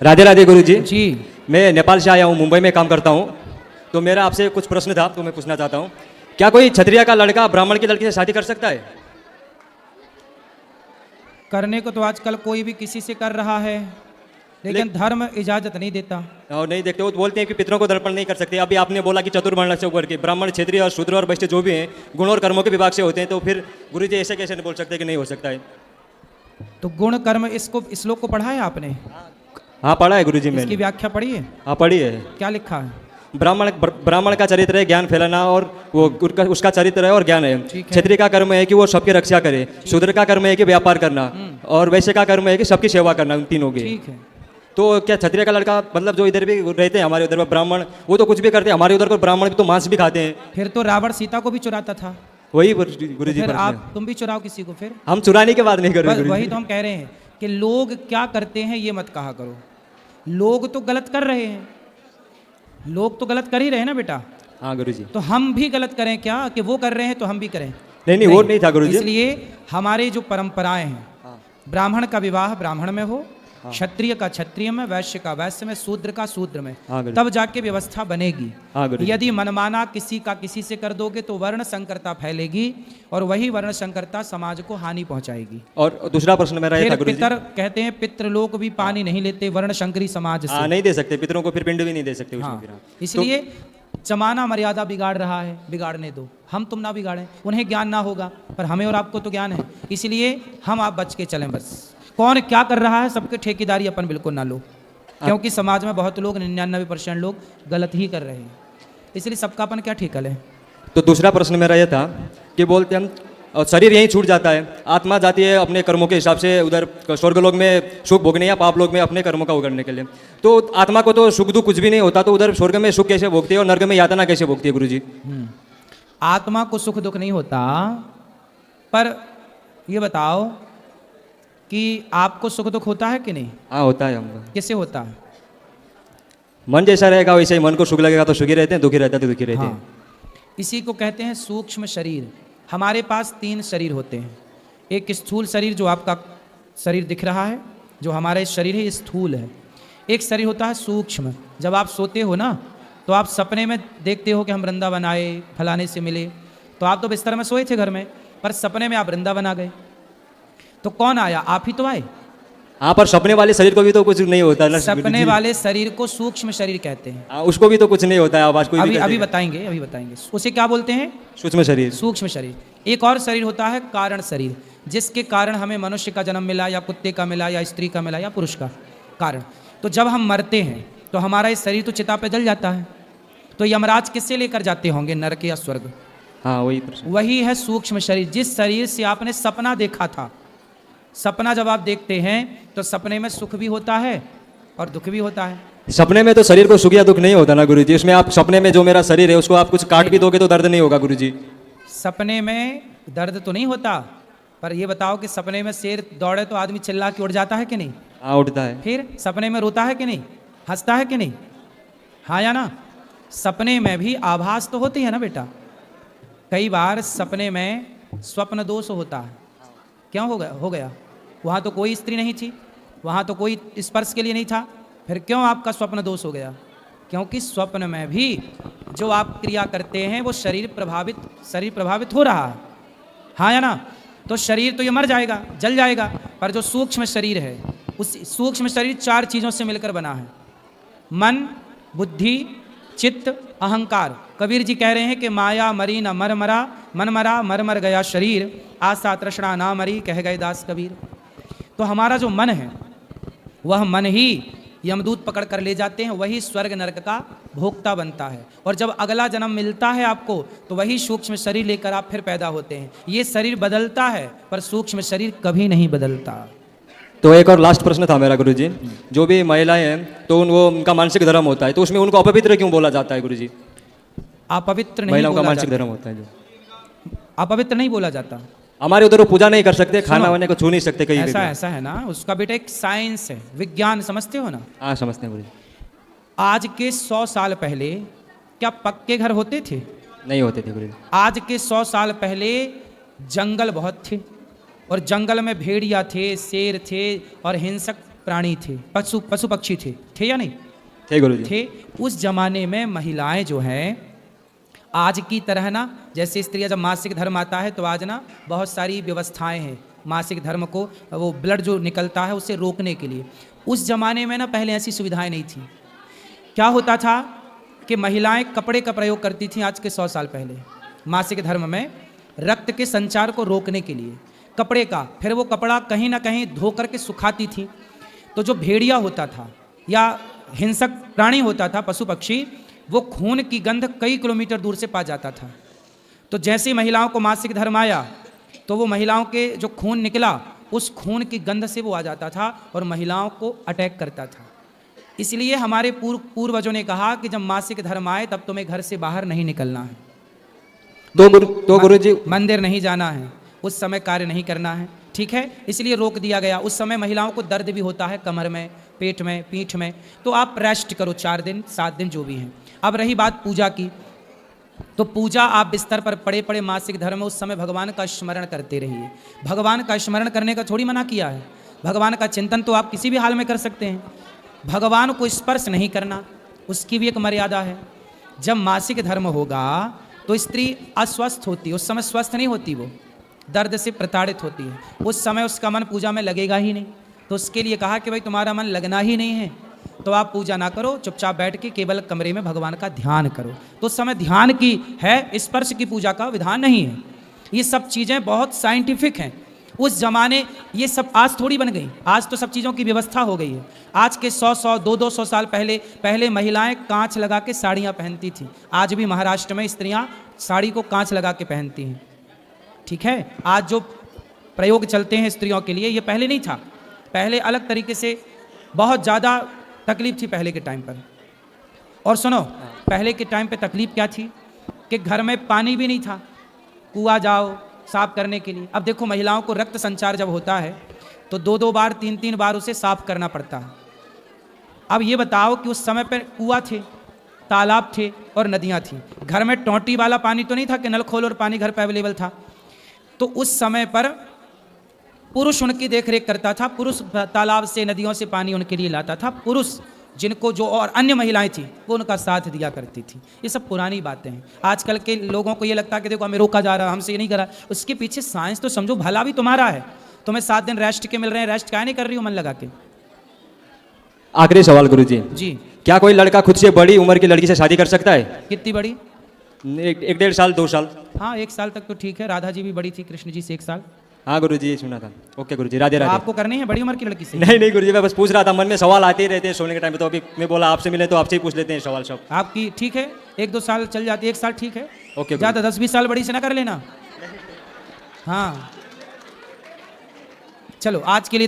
राधे राधे गुरुजी। जी। मैं नेपाल से आया हूँ, मुंबई में काम करता हूँ। तो मेरा आपसे कुछ प्रश्न था तो मैं पूछना चाहता हूँ, क्या कोई क्षत्रिय का लड़का ब्राह्मण की लड़की से शादी कर सकता है? करने को तो आजकल कोई भी किसी से कर रहा है, लेकिन धर्म इजाजत नहीं देता। और नहीं देखते, वो बोलते हैं कि पितरों को दर्पण नहीं कर सकते। अभी आपने बोला कि चतुर्वर्ण से ऊपर के ब्राह्मण, क्षत्रिय और शूद्र और वैश्य जो भी हैं गुण और कर्मों के विभाग से होते हैं, तो फिर गुरुजी ऐसे कैसे नहीं बोल सकते कि नहीं हो सकता है? तो गुण कर्म इसको इस श्लोक को पढ़ा है आपने? हाँ पढ़ा है गुरुजी इसकी मैंने। व्याख्या पढ़ी है? हाँ पढ़ी है। क्या लिखा है? ब्राह्मण का चरित्र है ज्ञान फैलाना, और वो उसका चरित्र है और ज्ञान है। ठीक है। क्षत्रिय का कर्म है कि वो सबकी रक्षा करे, शूद्र का कर्म है कि व्यापार करना, और वैश्य का कर्म है कि सबकी सेवा करना, उन तीनों की। ठीक है। तो क्या क्षत्रिय का लड़का, मतलब जो इधर भी रहते हैं हमारे उधर ब्राह्मण, वो तो कुछ भी करते हैं, हमारे उधर को ब्राह्मण भी तो मांस भी खाते हैं। फिर तो रावण सीता को भी चुराता था। वही गुरुजी फिर प्रश्न है। तुम भी चुराओ किसी को फिर। हम चुराने की बात नहीं कर रहे वही गुरुजी। तो हम कह रहे हैं कि लोग क्या करते हैं ये मत कहा करो। लोग तो गलत कर रहे हैं, लोग तो गलत कर ही रहे हैं ना बेटा। हाँ गुरुजी। तो हम भी गलत करें क्या कि वो कर रहे हैं तो हम भी करें? नहीं वो नहीं था गुरुजी। इसलिए हमारे जो परंपराएं हैं, हाँ। ब्राह्मण का विवाह ब्राह्मण में हो, क्षत्रिय का क्षत्रिय में, वैश्य का वैश्य में, शूद्र का शूद्र में, हाँ गुरुजी। तब जाके व्यवस्था बनेगी। हाँ गुरुजी। यदि मनमाना किसी का किसी से कर दोगे तो वर्ण संकरता फैलेगी, और वही वर्ण संकरता समाज को हानि पहुंचाएगी। और दूसरा प्रश्न मेरा ये था फिर गुरुजी। पितर कहते हैं पितृलोक भी पानी नहीं लेते वर्ण शंकरी समाज से। हाँ नहीं दे सकते, पितरों को फिर पिंड भी नहीं दे सकते उसमें फिर। हाँ, इसलिए जमाना मर्यादा बिगाड़ रहा है, बिगाड़ने दो, हम तुम ना बिगाड़ें। उन्हें ज्ञान ना होगा पर हमें और आपको तो ज्ञान है, इसलिए हम आप बच के चलें। बस कौन क्या कर रहा है सबके ठेकेदारी अपन बिल्कुल ना लो, क्योंकि समाज में बहुत लोग 99% लोग गलत ही कर रहे हैं, इसलिए सबका अपन क्या ठेका लें। तो दूसरा प्रश्न मेरा यह था कि बोलते हम, और शरीर यहीं छूट जाता है, आत्मा जाती है अपने कर्मों के हिसाब से उधर स्वर्गलोक में सुख भोगने या पाप लोक में अपने कर्मों का उगड़ने के लिए। तो आत्मा को तो सुख दुख कुछ भी नहीं होता, तो उधर स्वर्ग में सुख कैसे भोगती है और नर्क में यातना कैसे भोगती है गुरुजी? आत्मा को सुख दुख नहीं होता, पर ये बताओ कि आपको सुख दुख होता है कि नहीं? हाँ होता है हमको। कैसे होता है? मन जैसा रहेगा वैसे ही, मन को सुख लगेगा तो सुखी रहते हैं, दुखी रहता है तो दुखी रहते हैं। हाँ, इसी को कहते हैं सूक्ष्म शरीर। हमारे पास 3 शरीर होते हैं। एक स्थूल शरीर जो आपका शरीर दिख रहा है, जो हमारा शरीर है ये स्थूल है। एक शरीर होता है सूक्ष्म। जब आप सोते हो ना तो आप सपने में देखते हो कि हम वृंदावन आए, फलाने से मिले, तो आप तो बिस्तर में सोए थे घर में, पर सपने में आप वृंदावन आ गए। तो कौन आया? आप ही तो आए। हाँ पर सपने वाले शरीर को भी तो कुछ नहीं होता ना। सपने वाले शरीर को सूक्ष्म शरीर कहते हैं। हाँ, उसको भी तो कुछ नहीं होता है, आवाज कोई भी कहते अभी हैं। बताएंगे उसे क्या बोलते हैं? सूक्ष्म शरीर। सूक्ष्म शरीर। एक और शरीर होता है कारण शरीर, जिसके कारण हमें मनुष्य का जन्म मिला, या कुत्ते का मिला, या स्त्री का मिला, या पुरुष का कारण। तो जब हम मरते हैं तो हमारा ये शरीर तो चिता पे जल जाता है, तो यमराज किससे लेकर जाते होंगे, नरक या स्वर्ग? हाँ वही प्रश्न। वही है सूक्ष्म शरीर, जिस शरीर से आपने सपना देखा था। सपना जब आप देखते हैं तो सपने में सुख भी होता है और दुख भी होता है। सपने में तो शरीर को सुख या दुख नहीं होता ना गुरुजी, उसमें आप सपने में जो मेरा शरीर है उसको आप कुछ काट भी दोगे तो दर्द नहीं होगा गुरुजी। सपने में दर्द तो नहीं होता, पर ये बताओ कि सपने में शेर दौड़े तो आदमी चिल्ला के उड़ जाता है कि नहीं? हाँ उठता है। फिर सपने में रोता है कि नहीं, हंसता है कि नहीं? हाँ या ना? सपने में भी आभास तो होती है ना बेटा। कई बार सपने में स्वप्न दोष होता है। क्यों हो गया? वहाँ तो कोई स्त्री नहीं थी, वहाँ तो कोई स्पर्श के लिए नहीं था, फिर क्यों आपका स्वप्न दोष हो गया? क्योंकि स्वप्न में भी जो आप क्रिया करते हैं वो शरीर प्रभावित हो रहा है। हाँ या ना? तो शरीर तो ये मर जाएगा, जल जाएगा, पर जो सूक्ष्म शरीर है, उस सूक्ष्म शरीर 4 चीज़ों से मिलकर बना है। मन, बुद्धि, चित्त, अहंकार। कबीर जी कह रहे हैं कि माया मरी न मर मरा, मन मरा मर मर गया शरीर, आशा तृष्णा ना मरी, कह गए दास कबीर। तो हमारा जो मन है वह मन ही यमदूत पकड़ कर ले जाते हैं, वही स्वर्ग नरक का भोक्ता बनता है। और जब अगला जन्म मिलता है आपको तो वही सूक्ष्म शरीर लेकर आप फिर पैदा होते हैं। ये शरीर बदलता है पर सूक्ष्म शरीर कभी नहीं बदलता। तो एक और लास्ट प्रश्न था मेरा गुरुजी, जो भी महिलाएं हैं तो उनका मानसिक धर्म होता है, तो उसमें उनको अपवित्र क्यों बोला जाता है गुरुजी? अपवित्र नहीं महिलाओं का बोला मानसिक जाता। धर्म होता है जो, अपवित्र नहीं बोला जाता। हमारे उधर वो पूजा नहीं कर सकते, खाना वाने को छू नहीं सकते कहीं भी। ऐसा है ना, उसका बेटा एक साइंस है, विज्ञान, समझते हो ना? हाँ समझते हैं गुरुजी। आज के 100 साल पहले क्या पक्के घर होते थे? नहीं होते थे गुरुजी। आज के 100 साल पहले जंगल बहुत थे, और जंगल में भेड़िया थे, शेर थे, और हिंसक प्राणी थे, पशु पशु पक्षी थे या नहीं थे गुरुजी। थे। उस जमाने में महिलाएं जो हैं आज की तरह ना, जैसे स्त्रियां जब मासिक धर्म आता है तो आज ना बहुत सारी व्यवस्थाएं हैं मासिक धर्म को, वो ब्लड जो निकलता है उसे रोकने के लिए। उस जमाने में ना पहले ऐसी सुविधाएं नहीं थी। क्या होता था कि महिलाएं कपड़े का प्रयोग करती थीं आज के 100 साल पहले मासिक धर्म में, रक्त के संचार को रोकने के लिए कपड़े का। फिर वो कपड़ा कहीं ना कहीं धो करके सुखाती थी, तो जो भेड़िया होता था या हिंसक प्राणी होता था, पशु पक्षी, वो खून की गंध कई किलोमीटर दूर से पा जाता था। तो जैसे ही महिलाओं को मासिक धर्म आया तो वो महिलाओं के जो खून निकला उस खून की गंध से वो आ जाता था और महिलाओं को अटैक करता था। इसलिए हमारे पूर्वजों ने कहा कि जब मासिक धर्म आए तब तुम्हें घर से बाहर नहीं निकलना है, तो गुरुजी मंदिर नहीं जाना है, उस समय कार्य नहीं करना है, ठीक है, इसलिए रोक दिया गया। उस समय महिलाओं को दर्द भी होता है कमर में, पेट में, पीठ में, तो आप रेस्ट करो 4 दिन 7 दिन जो भी हैं। अब रही बात पूजा की, तो पूजा आप बिस्तर पर पड़े पड़े मासिक धर्म में उस समय भगवान का स्मरण करते रहिए। भगवान का स्मरण करने का थोड़ी मना किया है, भगवान का चिंतन तो आप किसी भी हाल में कर सकते हैं। भगवान को स्पर्श नहीं करना, उसकी भी एक मर्यादा है। जब मासिक धर्म होगा तो स्त्री अस्वस्थ होती है, उस समय स्वस्थ नहीं होती, वो दर्द से प्रताड़ित होती है, उस समय उसका मन पूजा में लगेगा ही नहीं। तो उसके लिए कहा कि भाई तुम्हारा मन लगना ही नहीं है तो आप पूजा ना करो, चुपचाप बैठ के केवल कमरे में भगवान का ध्यान करो। तो उस समय ध्यान की है, स्पर्श की पूजा का विधान नहीं है। ये सब चीज़ें बहुत साइंटिफिक हैं। उस जमाने ये सब आज थोड़ी बन गई, आज तो सब चीज़ों की व्यवस्था हो गई है। आज के 100 200 साल पहले महिलाएं कांच लगा के साड़ियाँ पहनती थी। आज भी महाराष्ट्र में स्त्रियाँ साड़ी को कांच लगा के पहनती हैं, ठीक है। आज जो प्रयोग चलते हैं स्त्रियों के लिए, ये पहले नहीं था। पहले अलग तरीके से बहुत ज़्यादा तकलीफ थी पहले के टाइम पर। और सुनो, पहले के टाइम पे तकलीफ क्या थी कि घर में पानी भी नहीं था, कुआं जाओ साफ करने के लिए। अब देखो महिलाओं को रक्त संचार जब होता है तो 2-2 बार 3-3 बार उसे साफ करना पड़ता है। अब ये बताओ कि उस समय पर कुआं थे, तालाब थे और नदियाँ थीं। घर में टोंटी वाला पानी तो नहीं था कि नल खोलो और पानी घर पर अवेलेबल था। तो उस समय पर पुरुष उनकी देखरेख करता था, पुरुष तालाब से नदियों से पानी उनके लिए लाता था, पुरुष जिनको जो और अन्य महिलाएं थी वो उनका साथ दिया करती थी। ये सब पुरानी बातें हैं। आजकल के लोगों को ये लगता है कि देखो हमें रोका जा रहा, हमसे ये नहीं करा। उसके पीछे साइंस तो समझो, भला भी तुम्हारा है। तुम्हें 7 दिन रेस्ट के मिल रहे हैं, रेस्ट क्या नहीं कर रही हो मन लगा के। आखिरी सवाल गुरुजी जी, क्या कोई लड़का खुद से बड़ी उम्र की लड़की से शादी कर सकता है? कितनी बड़ी? 1-1.5 साल 2 साल? हाँ 1 साल तक तो ठीक है। राधा जी भी बड़ी थी कृष्ण जी से 1 साल। हाँ गुरुजी सुना था। ओके गुरुजी, राधे तो राधे। आपको करनी है बड़ी उम्र की लड़की से? नहीं गुरुजी, मैं बस पूछ रहा था, मन में सवाल आते ही रहते हैं सोने के टाइम पे, तो अभी मैं बोला आपसे मिले तो आपसे ही पूछ लेते हैं सवाल सब। आपकी ठीक है, 1-2 साल चल जाती है, 1 साल ठीक है। ओके ज़्यादा 10-20 साल बड़ी से ना कर लेना। हाँ चलो आज के लिए